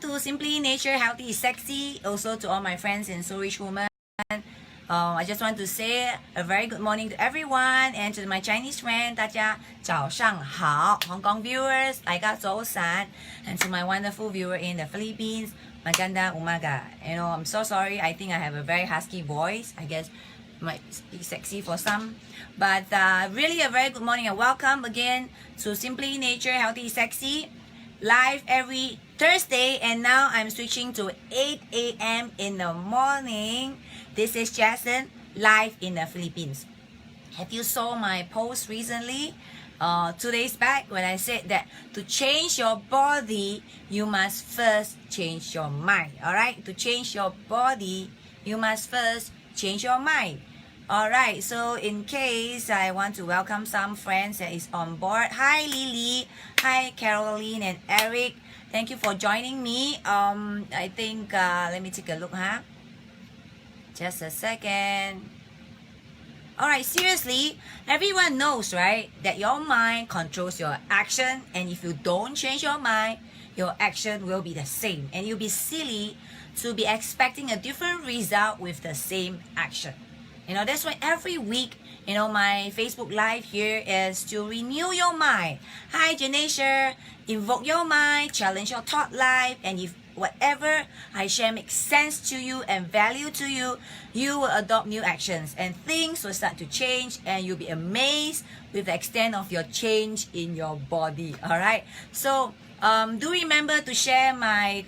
To Simply Nature, Healthy is Sexy. Also to all my friends in So Rich Woman. I just want to say a very good morning to everyone, and to my Chinese friend, 大家早上好. Hong Kong viewers, 大家早安. And to my wonderful viewer in the Philippines, maganda umaga. I'm so sorry. I think I have a very husky voice. I guess might be sexy for some, but really a very good morning and welcome again to Simply Nature, Healthy is Sexy, live every Thursday, and now I'm switching to 8 a.m. in the morning. This is Jaslin, live in the Philippines. Have you saw my post recently? 2 days back, when I said that to change your body, you must first change your mind. Alright, to change your body, you must first change your mind. Alright, so in case I want to welcome some friends that is on board. Hi Lily, hi Caroline and Eric. Thank you for joining me. I think let me take a look, Just a second. Alright, seriously, everyone knows, right, that your mind controls your action, and if you don't change your mind, your action will be the same, and you'll be silly to be expecting a different result with the same action. That's why every week, my Facebook Live here is to renew your mind. Hi, Janesha. Invoke your mind, challenge your thought life, and if whatever I share makes sense to you and value to you, you will adopt new actions, and things will start to change, and you'll be amazed with the extent of your change in your body. Alright? So, do remember to share my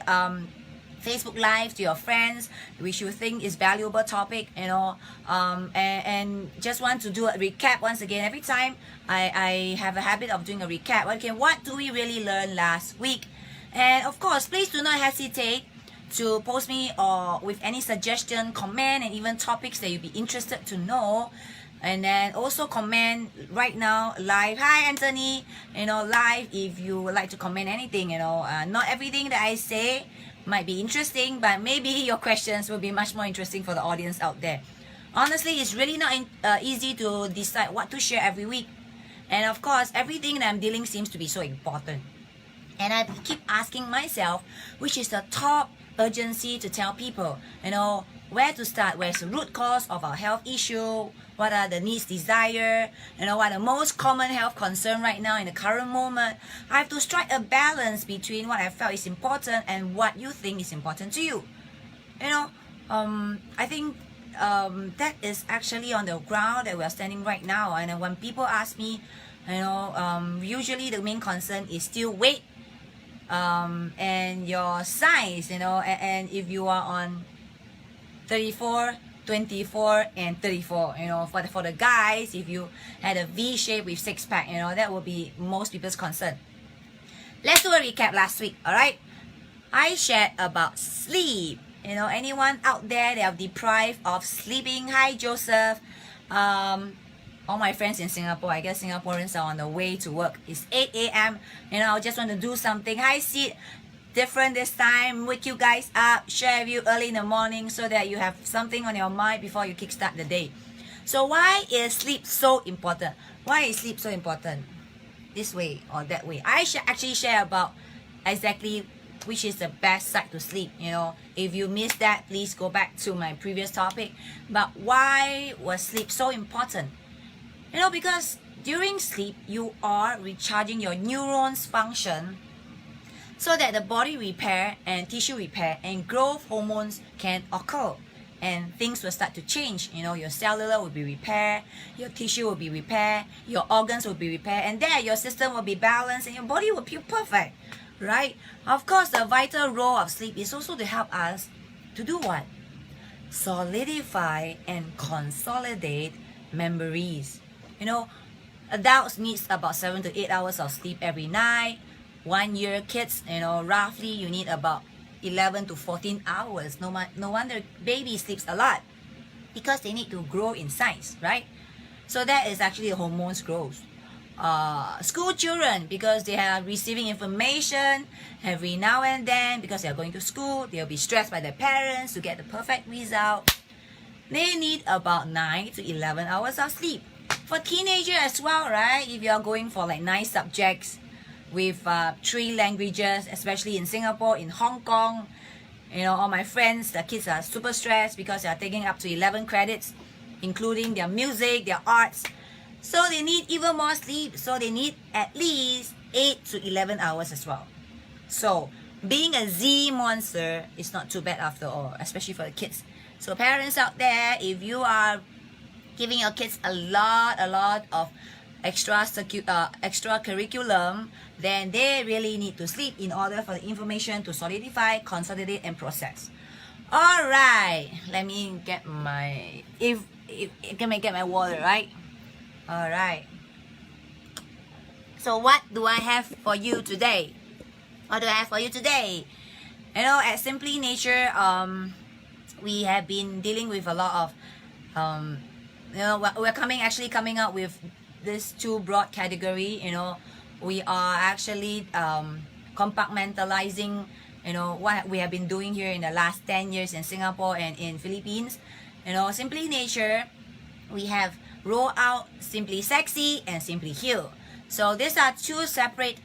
Facebook Live to your friends which you think is valuable topic, and just want to do a recap once again. Every time I have a habit of doing a recap. Okay, what do we really learn last week? And of course, please do not hesitate to post me or with any suggestion, comment, and even topics that you'd be interested to know. And then also comment right now live. Hi Anthony, live if you would like to comment anything. Not everything that I say might be interesting, but maybe your questions will be much more interesting for the audience out there. Honestly, it's really not easy to decide what to share every week, and of course everything that I'm dealing seems to be so important, and I keep asking myself which is the top urgency to tell people, where to start, where's the root cause of our health issue, what are the needs, desire, what are the most common health concern right now in the current moment. I have to strike a balance between what I felt is important and what you think is important to you. I think that is actually on the ground that we are standing right now. And when people ask me, usually the main concern is still weight, and your size, and if you are on 34, 24, and 34, for the guys, if you had a V shape with six pack, that will be most people's concern. Let's do a recap last week. Alright, I shared about sleep. Anyone out there that are deprived of sleeping? Hi Joseph. All my friends in Singapore, I guess Singaporeans are on the way to work. It's 8 a.m. I just want to do something. Hi Sid, different this time, wake you guys up, share with you early in the morning so that you have something on your mind before you kickstart the day. So why is sleep so important? Why is sleep so important? This way or that way? I should actually share about exactly which is the best side to sleep. If you missed that, please go back to my previous topic. But why was sleep so important? Because during sleep, you are recharging your neurons function so that the body repair and tissue repair and growth hormones can occur, and things will start to change. Your cellular will be repaired, your tissue will be repaired, your organs will be repaired, and there your system will be balanced and your body will be perfect, right? Of course, the vital role of sleep is also to help us to do what? Solidify and consolidate memories. Adults need about 7 to 8 hours of sleep every night. 1 year kids, roughly you need about 11 to 14 hours. No wonder baby sleeps a lot, because they need to grow in size, right? So that is actually the hormones growth. School children, because they are receiving information every now and then, because they are going to school, they'll be stressed by their parents to get the perfect result. They need about 9 to 11 hours of sleep. For teenagers as well, right? If you are going for like 9 subjects, with 3 languages, especially in Singapore, in Hong Kong. You know, all my friends, the kids are super stressed because they are taking up to 11 credits, including their music, their arts. So they need even more sleep. So they need at least 8 to 11 hours as well. So being a Z monster is not too bad after all, especially for the kids. So parents out there, if you are giving your kids a lot of extra curriculum, then they really need to sleep in order for the information to solidify, consolidate, and process. All right, let me get my get my water, right? All right. So what do I have for you today? What do I have for you today? You know, at Simply Nature, we have been dealing with a lot of you know, we're coming up with this 2 broad category. You know, we are actually compartmentalizing, you know, what we have been doing here in the last 10 years in Singapore and in Philippines. You know, Simply Nature, we have rolled out Simply Sexy and Simply Heal. So these are 2 separate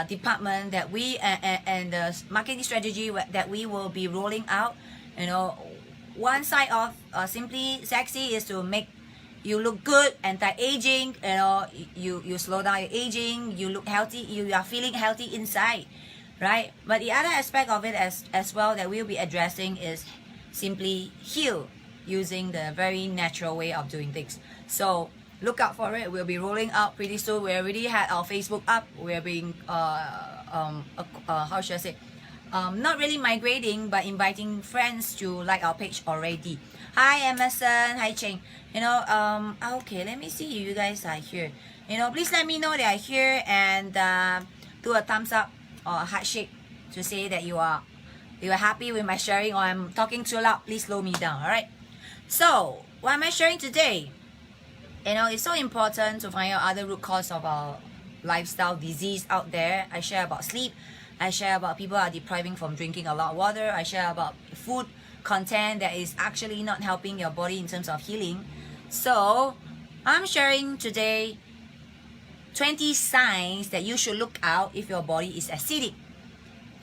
department that we and the marketing strategy that we will be rolling out. You know, one side of Simply Sexy is to make you look good, anti-aging. You know, you slow down your aging, you look healthy, you are feeling healthy inside, right? But the other aspect of it as well that we'll be addressing is Simply Heal, using the very natural way of doing things. So look out for it. We'll be rolling out pretty soon. We already had our Facebook up. We're being how should I say, not really migrating, but inviting friends to like our page already. Hi Emerson, hi Cheng. You know, okay, let me see if you guys are here. You know, please let me know that are here, and do a thumbs up or a heart shake to say that you are happy with my sharing, or I'm talking too loud. Please slow me down. All right. So what am I sharing today? You know, it's so important to find out other root cause of our lifestyle disease out there. I share about sleep. I share about people are depriving from drinking a lot of water. I share about food content that is actually not helping your body in terms of healing. So I'm sharing today 20 signs that you should look out if your body is acidic,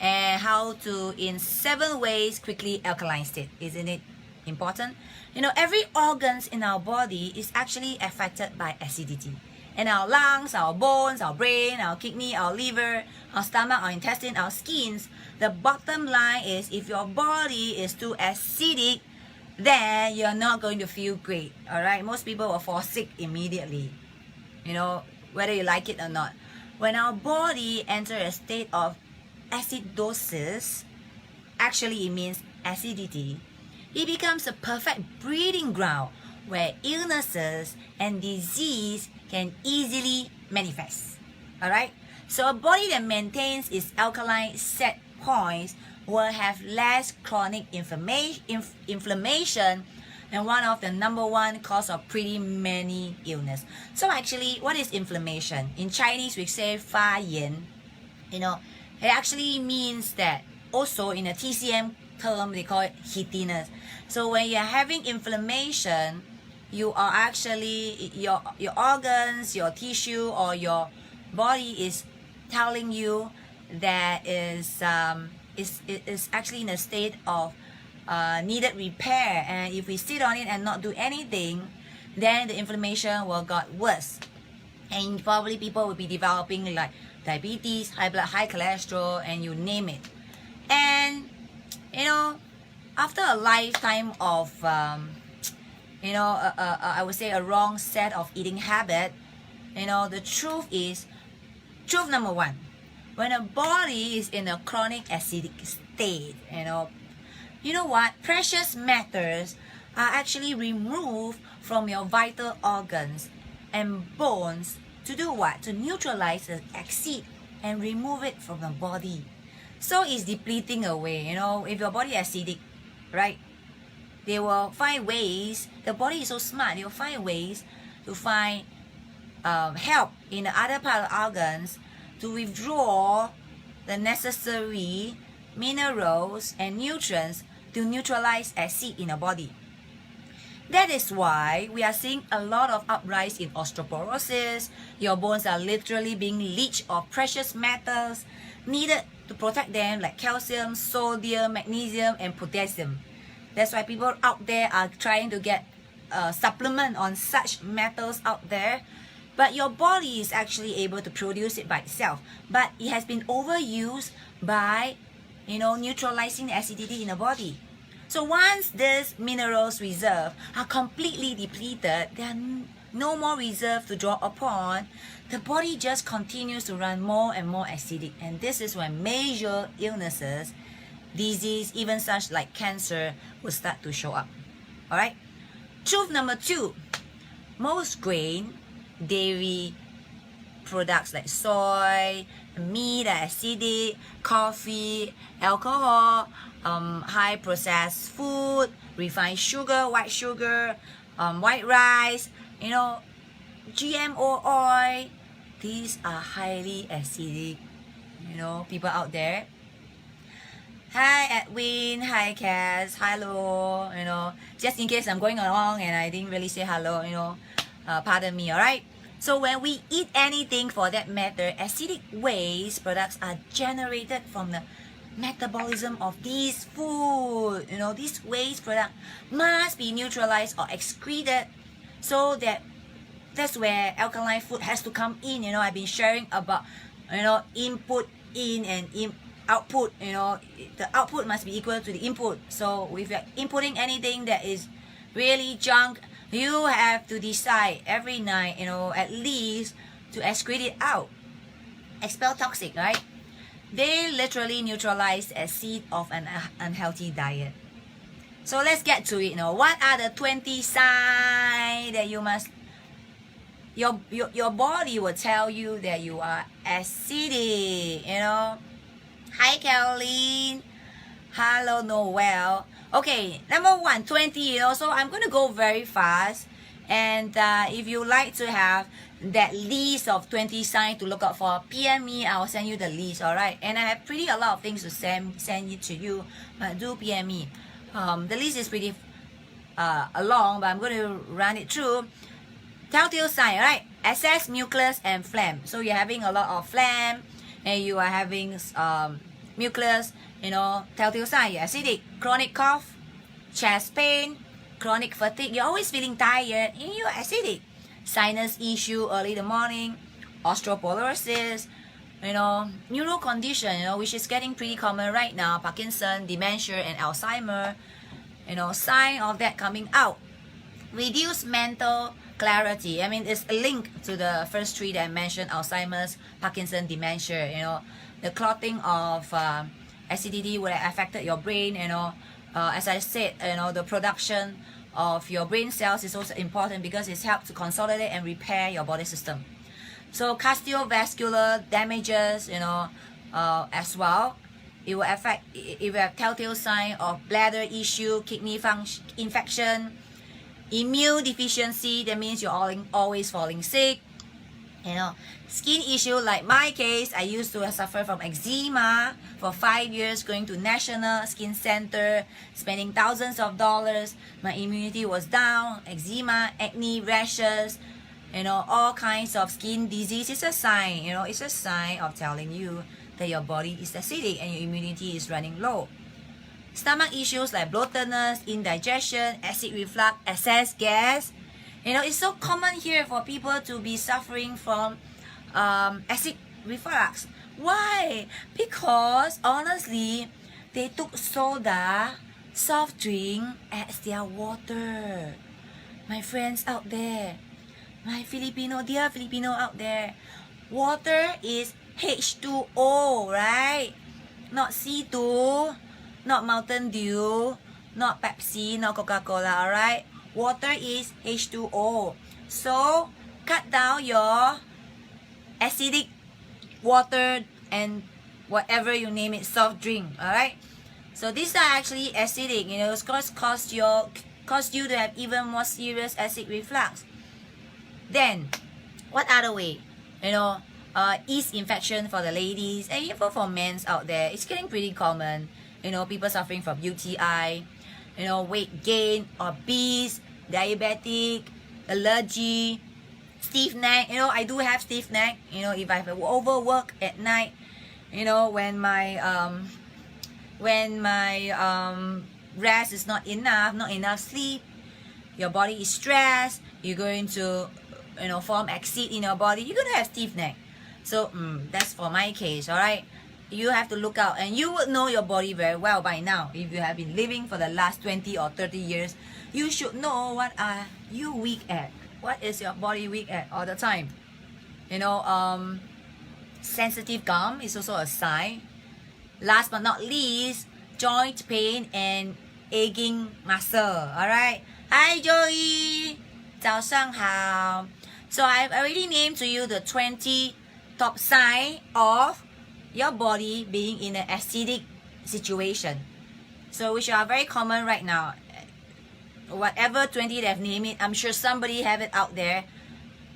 and how to, in 7 ways, quickly alkaline state. Isn't it important? You know, every organs in our body is actually affected by acidity. And our lungs, our bones, our brain, our kidney, our liver, our stomach, our intestine, our skins. The bottom line is, if your body is too acidic, then you're not going to feel great. All right, most people will fall sick immediately, you know, whether you like it or not. When our body enters a state of acidosis, actually it means acidity, it becomes a perfect breeding ground where illnesses and disease can easily manifest. All right, so a body that maintains its alkaline set points will have less chronic inflammation, and one of the #1 cause of pretty many illness. So actually, what is inflammation? In Chinese, we say 发炎. You know, it actually means that, also in a TCM term, they call it heatiness. So when you're having inflammation, you are actually, your organs, your tissue, or your body is telling you that is actually in a state of needed repair. And if we sit on it and not do anything, then the inflammation will get worse, and probably people will be developing like diabetes, high blood, high cholesterol, and you name it. And you know, after a lifetime of you know, I would say a wrong set of eating habit, you know, the truth is, truth #1, when a body is in a chronic acidic state, you know what, precious matters are actually removed from your vital organs and bones to do what? To neutralize the acid and remove it from the body. So it's depleting away. You know, if your body is acidic, right, they will find ways, the body is so smart, they will find ways to find help in the other part of the organs to withdraw the necessary minerals and nutrients to neutralize acid in the body. That is why we are seeing a lot of uprise in osteoporosis. Your bones are literally being leached of precious metals needed to protect them, like calcium, sodium, magnesium, and potassium. That's why people out there are trying to get a supplement on such metals out there. But your body is actually able to produce it by itself. But it has been overused by, neutralizing the acidity in the body. So once these minerals reserve are completely depleted, there are no more reserve to draw upon. The body just continues to run more and more acidic. And this is when major illnesses, disease, even such like cancer, will start to show up. Alright? Truth number 2. Most grain, dairy products like soy, meat are acidic, coffee, alcohol, high processed food, refined sugar, white rice, GMO oil. These are highly acidic. People out there. Hi Edwin, hi Cass, hello. Just in case I'm going along and I didn't really say hello, pardon me, alright? So when we eat anything for that matter, acidic waste products are generated from the metabolism of these food. These waste products must be neutralized or excreted, so that's where alkaline food has to come in. I've been sharing about input in and output. The output must be equal to the input. So if you're inputting anything that is really junk, you have to decide every night, at least to excrete it out, expel toxic, right? They literally neutralize the acid of an unhealthy diet. So let's get to it. What are the 20 signs that you must, your body will tell you that you are acidic? Hi Caroline, hello Noel. Okay, number 1, 20. So I'm going to go very fast, and if you like to have that list of 20 signs to look out for, PM me, I'll send you the list. Alright, and I have a lot of things to send it to you, but do PM me. The list is pretty long, but I'm going to run it through. Telltale sign, right? Excess mucus and phlegm. So you're having a lot of phlegm and you are having mucus, telltale sign, you're acidic. Chronic cough, chest pain, chronic fatigue, you're always feeling tired and you're acidic. Sinus issue early in the morning, osteoporosis, neuro condition, which is getting pretty common right now, Parkinson, dementia, and Alzheimer, sign of that coming out. Reduced mental clarity. It's a link to the first 3 that I mentioned: Alzheimer's, Parkinson, dementia. The clotting of acidity would have affected your brain. As I said, the production of your brain cells is also important because it's helped to consolidate and repair your body system. So cardiovascular damages, as well. It will affect if you have telltale sign of bladder issue, kidney function infection, immune deficiency. That means you're always falling sick. Skin issue, like my case, I used to suffer from eczema for 5 years, going to National Skin Center, spending thousands of dollars. My immunity was down, eczema, acne, rashes, all kinds of skin disease. It's a sign, it's a sign of telling you that your body is acidic and your immunity is running low. Stomach issues like bloatedness, indigestion, acid reflux, excess gas. It's so common here for people to be suffering from acid reflux. Why? Because honestly, they took soda, soft drink as their water. My friends out there, my dear Filipino out there, water is H2O, right? Not C2, not Mountain Dew, not Pepsi, not Coca-Cola, alright? Water is H2O. So, cut down your acidic water and whatever you name it, soft drink, alright? So, these are actually acidic, it's going to cause you to have even more serious acid reflux. Then, what other way? Yeast infection for the ladies and even for men out there. It's getting pretty common. People suffering from UTI, weight gain, obese, diabetic, allergy, stiff neck. You know, I do have stiff neck. You know, if I have overwork at night, you know, when my rest is not enough sleep, your body is stressed, you're going to, you know, form acid in your body, you're going to have stiff neck. So that's for my case. All right, you have to look out, and you would know your body very well by now. If you have been living for the last 20 or 30 years, you should know what are you weak at. What is your body weak at all the time? You know, sensitive gum is also a sign. Last but not least, joint pain and aching muscle. All right. Hi Joey, 早上好. So I've already named to you the 20 top sign of your body being in an acidic situation. So which are very common right now. Whatever 20 they've named it, I'm sure somebody have it out there.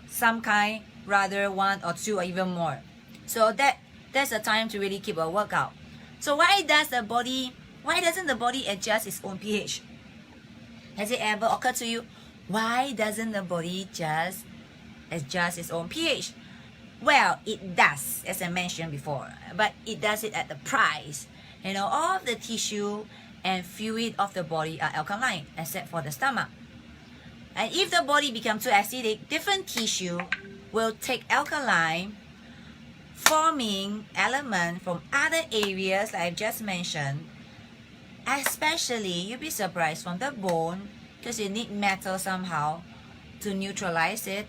Some kind, rather one or two or even more. So that's the time to really keep a workout. So why doesn't the body adjust its own pH? Has it ever occurred to you? Why doesn't the body just adjust its own pH? Well, it does, as I mentioned before, but it does it at the price. You know, all of the tissue and fluid of the body are alkaline, except for the stomach. And if the body becomes too acidic, different tissue will take alkaline, forming element from other areas like I've just mentioned. Especially, you'll be surprised, from the bone, because you need metal somehow to neutralize it.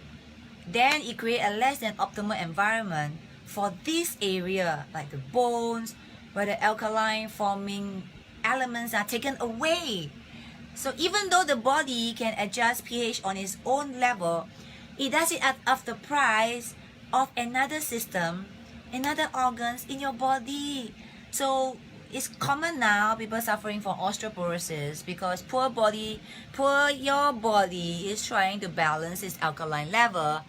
Then it creates a less than optimal environment for this area, like the bones, where the alkaline forming elements are taken away. So even though the body can adjust pH on its own level, it does it at the price of another system, another organs in your body. So it's common now, people suffering from osteoporosis, because your body is trying to balance its alkaline level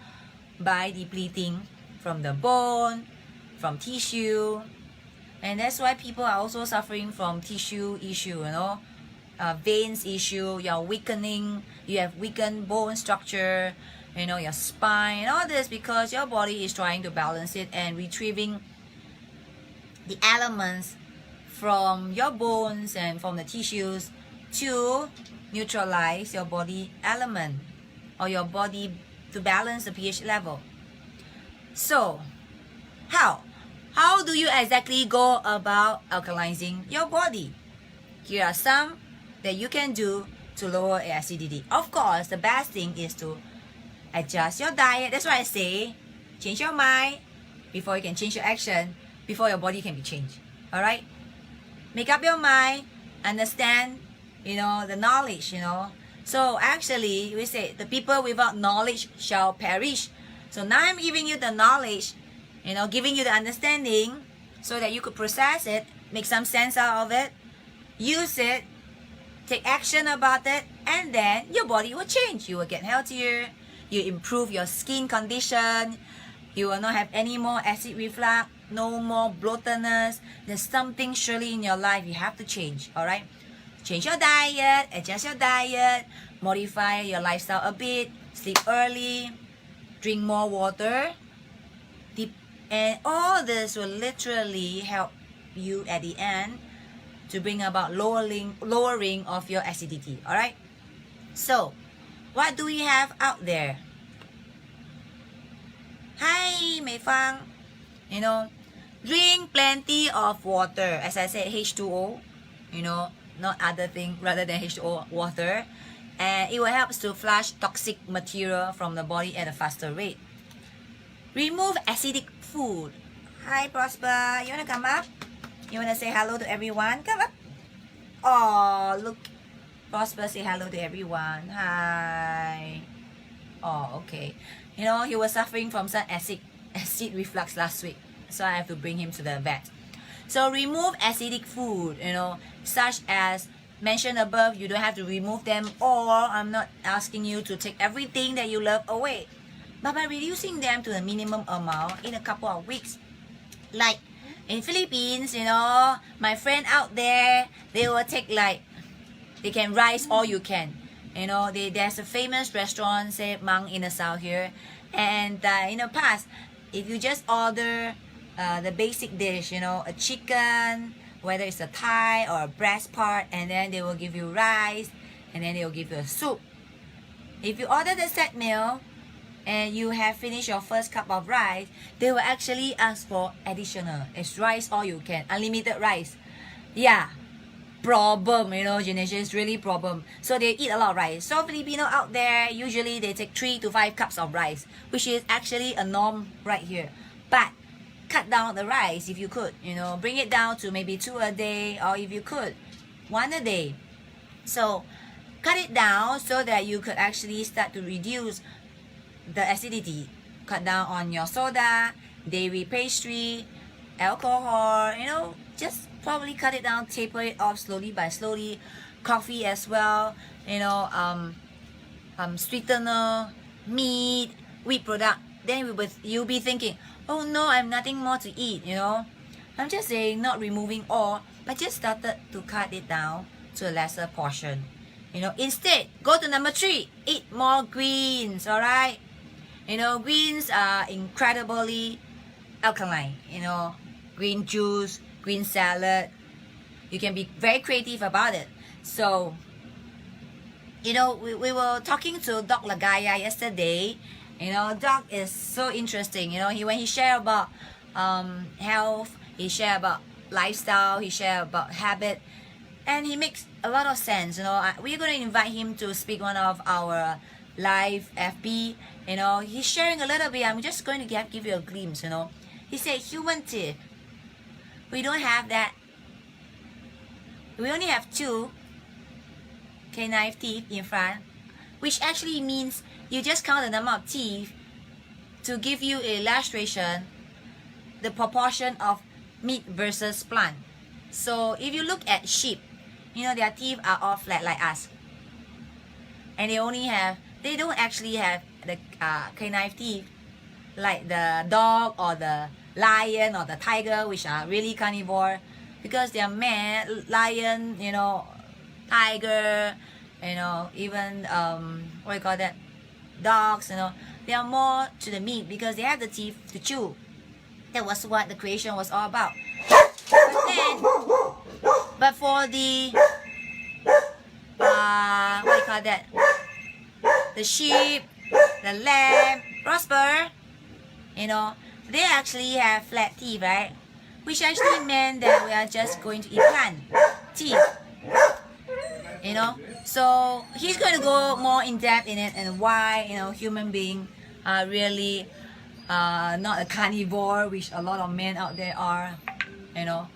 by depleting from the bone, from tissue. And that's why people are also suffering from tissue issue, you know, veins issue, you're weakening, you have weakened bone structure, you know, your spine, and all this because your body is trying to balance it and retrieving the elements from your bones and from the tissues to neutralize your body element or your body to balance the pH level. So, how do you exactly go about alkalizing your body? Here are some that you can do to lower acidity. Of course, the best thing is to adjust your diet. That's why I say, change your mind before you can change your action, before your body can be changed. Alright? Make up your mind, understand, you know, the knowledge, you know. So actually, we say, the people without knowledge shall perish. So now I'm giving you the knowledge, you know, giving you the understanding so that you could process it, make some sense out of it, use it, take action about it, and then your body will change. You will get healthier, you improve your skin condition, you will not have any more acid reflux, no more bloatedness. There's something surely in your life you have to change, alright? Change your diet, adjust your diet, modify your lifestyle a bit, sleep early, drink more water, and all this will literally help you at the end to bring about lowering of your acidity. Alright? So, what do we have out there? Hi, Mei Fang. You know, drink plenty of water. As I said, H2O. You know, not other thing rather than H2O, water. And it will help to flush toxic material from the body at a faster rate. Remove acidic food. Hi, Prosper. You wanna come up? You wanna say hello to everyone? Come up. Oh, look. Prosper, say hello to everyone. Hi. Oh, okay. You know, he was suffering from some acid reflux last week. So I have to bring him to the vet. So remove acidic food, you know, such as mentioned above. You don't have to remove them all. I'm not asking you to take everything that you love away. But by reducing them to a minimum amount in a couple of weeks. Like in Philippines, you know, my friend out there, they will take like, they can rice all you can. You know, there's a famous restaurant, say Mang in the south here, and in the past, if you just order the basic dish, you know, a chicken, whether it's a thigh or a breast part, and then they will give you rice, and then they will give you a soup. If you order the set meal and you have finished your first cup of rice, they will actually ask for additional. It's rice all you can, unlimited rice. Yeah, problem, you know, Janisha, is really problem. So they eat a lot of rice. So Filipino out there, usually they take 3 to 5 cups of rice, which is actually a norm right here. But cut down the rice if you could, you know, bring it down to maybe 2 a day, or if you could, 1 a day. So cut it down so that you could actually start to reduce the acidity. Cut down on your soda, dairy pastry, alcohol, you know, just probably cut it down, taper it off slowly by slowly. Coffee as well, you know, sweetener, meat, wheat product. Then you'll be thinking, oh no, I have nothing more to eat, you know. I'm just saying, not removing all, but just started to cut it down to a lesser portion. You know, instead, go to number 3, eat more greens, alright? You know, greens are incredibly alkaline, you know, green juice, green salad. You can be very creative about it. So, you know, we were talking to Doc Lagaya yesterday. You know, Doc is so interesting. You know, when he share about health, he share about lifestyle, he share about habit, and he makes a lot of sense. You know, we're going to invite him to speak one of our live FB. You know, he's sharing a little bit. I'm just going to give you a glimpse. You know, he said human teeth, we don't have that. We only have 2 canine teeth in front, which actually means you just count the number of teeth to give you a illustration, the proportion of meat versus plant. So if you look at sheep, you know, their teeth are all flat like us, and they don't actually have the canine teeth like the dog or the lion or the tiger, which are really carnivore, because they are lion, you know, tiger, you know, even what do you call that, dogs, you know, they are more to the meat because they have the teeth to chew. That was what the creation was all about. But for the what do you call that, the sheep, the lamb, prosper, you know, they actually have flat teeth, right? Which actually meant that we are just going to eat plant teeth, you know. So he's going to go more in depth in it, and why, you know, human beings are really not a carnivore, which a lot of men out there are, you know.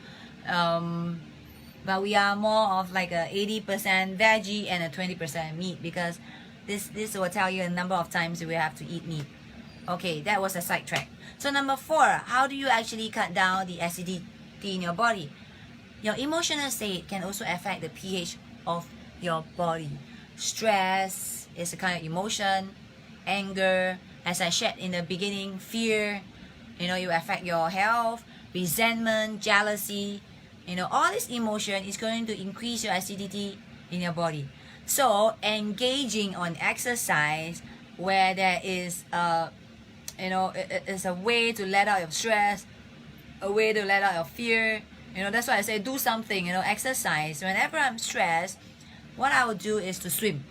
But we are more of like a 80% veggie and a 20% meat, because this will tell you a number of times we have to eat meat. Okay, that was a sidetrack. So number 4, how do you actually cut down the acidity in your body? Your emotional state can also affect the pH of your body. Stress is a kind of emotion. Anger, as I shared in the beginning, fear, you know, you affect your health. Resentment, jealousy, you know, all this emotion is going to increase your acidity in your body. So engaging on exercise where there is you know, it's a way to let out your stress, a way to let out your fear. You know, that's why I say do something, you know, exercise. Whenever I'm stressed, what I would do is to swim.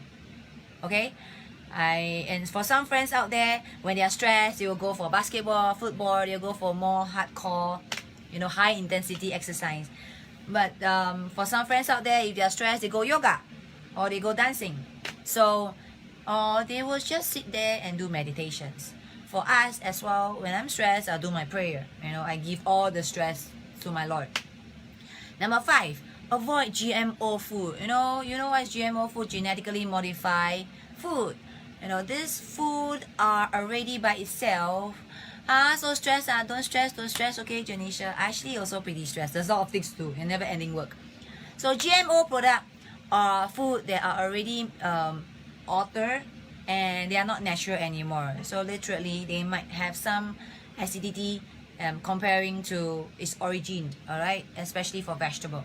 Okay? And for some friends out there, when they are stressed, they will go for basketball, football, they'll go for more hardcore, you know, high intensity exercise. But for some friends out there, if they are stressed, they go yoga or they go dancing. So, or they will just sit there and do meditations. For us as well, when I'm stressed, I'll do my prayer. You know, I give all the stress to my Lord. Number 5, avoid GMO food. You know what is GMO food? Genetically modified food. You know, this food are already by itself. So stressed, don't stress. Okay, Janisha, actually also pretty stressed. There's a lot of things to do and never ending work. So GMO product are food that are already altered, and they are not natural anymore. So literally, they might have some acidity comparing to its origin, alright, especially for vegetable.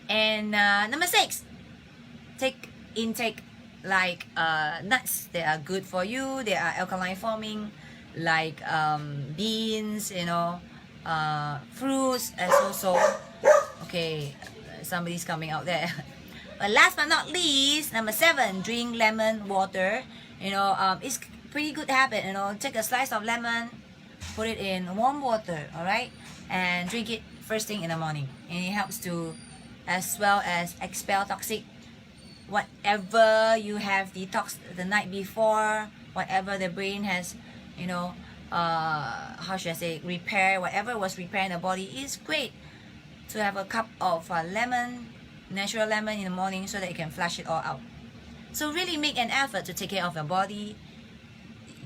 And number 6, intake like nuts. They are good for you. They are alkaline forming, like beans, fruits, and also, okay, somebody's coming out there. But last but not least, number 7, drink lemon water. It's pretty good habit. Take a slice of lemon, put it in warm water, all right, and drink it first thing in the morning, and it helps to, as well as expel toxic, whatever you have detoxed the night before, whatever the brain has, how should I say, repair, whatever was repaired in the body. Is great to have a cup of lemon, natural lemon in the morning, so that you can flush it all out. So really make an effort to take care of your body,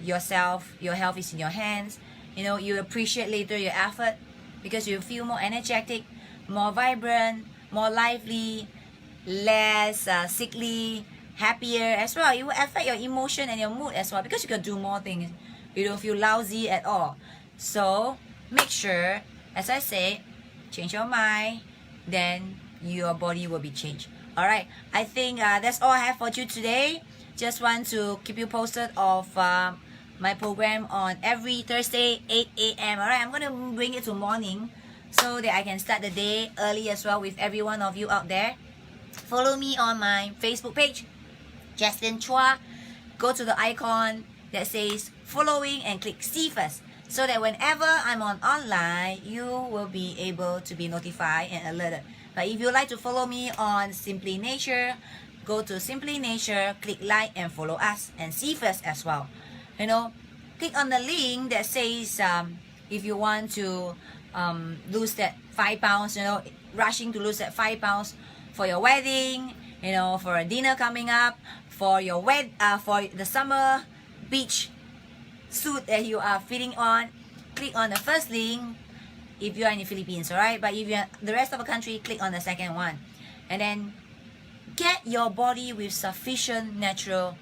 yourself. Your health is in your hands. You appreciate later your effort, because you feel more energetic, more vibrant, more lively, less sickly, happier as well. It will affect your emotion and your mood as well, because you can do more things. You don't feel lousy at all. So make sure, as I say, change your mind, then your body will be changed. All right, I think that's all I have for you today. Just want to keep you posted of my program on every Thursday 8 a.m. all right, I'm going to bring it to morning so that I can start the day early as well with every one of you out there. Follow me on my Facebook page, Jaslin Chua. Go to the icon that says following and click see first, so that whenever I'm online, you will be able to be notified and alerted. But if you like to follow me on SimplyNature, go to SimplyNature, click like and follow us, and see first as well. Click on the link that says if you want to lose that 5 pounds, rushing to lose that 5 pounds for your wedding, for a dinner coming up, for your for the summer beach suit that you are fitting on. Click on the first link if you are in the Philippines, alright? But if you're the rest of the country, click on the second one. And then get your body with sufficient natural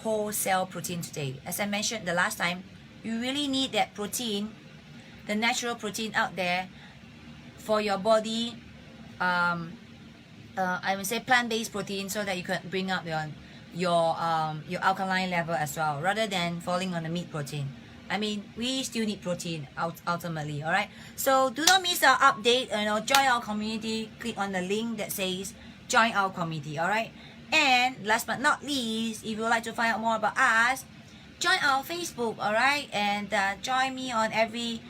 whole cell protein today. As I mentioned the last time, you really need that protein, the natural protein out there for your body. I would say plant-based protein, so that you can bring up your alkaline level as well, rather than falling on the meat protein. I mean, we still need protein ultimately, all right? So do not miss our update. Join our community. Click on the link that says join our community, all right? And last but not least, if you would like to find out more about us, join our Facebook, all right? And join me on every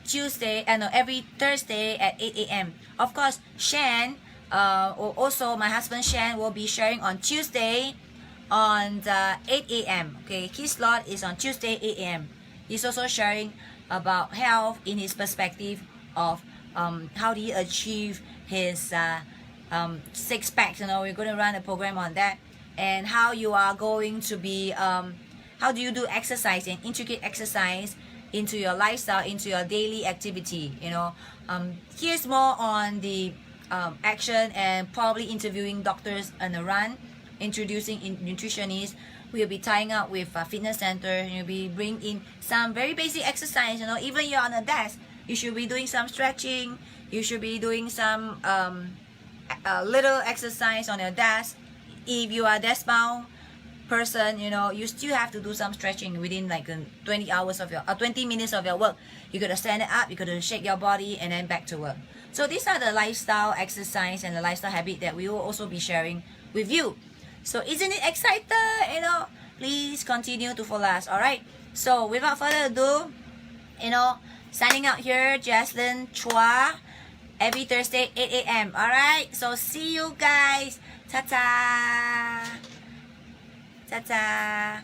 every Thursday at 8 a.m. Of course, Shan, also my husband Shan, will be sharing on Tuesday on 8 a.m. Okay, his slot is on Tuesday 8 a.m. He's also sharing about health in his perspective of how do you achieve his 6 packs. We're going to run a program on that, and how you are going to be how do you do exercise and intricate exercise into your lifestyle, into your daily activity. Here's more on the action, and probably interviewing doctors on the run, introducing nutritionists. We'll be tying up with a fitness center. You'll be bring in some very basic exercise. Even you're on a desk, you should be doing some stretching. You should be doing some little exercise on your desk. If you are a desk bound person, you still have to do some stretching within like 20 minutes of your work. You gotta stand it up, you gotta shake your body, and then back to work. So these are the lifestyle exercise and the lifestyle habit that we will also be sharing with you. So isn't it exciting? Please continue to follow us, all right? So without further ado, signing out here, Jaslin Chua, every Thursday 8 a.m. all right? So see you guys. Ta-ta. Ta-ta.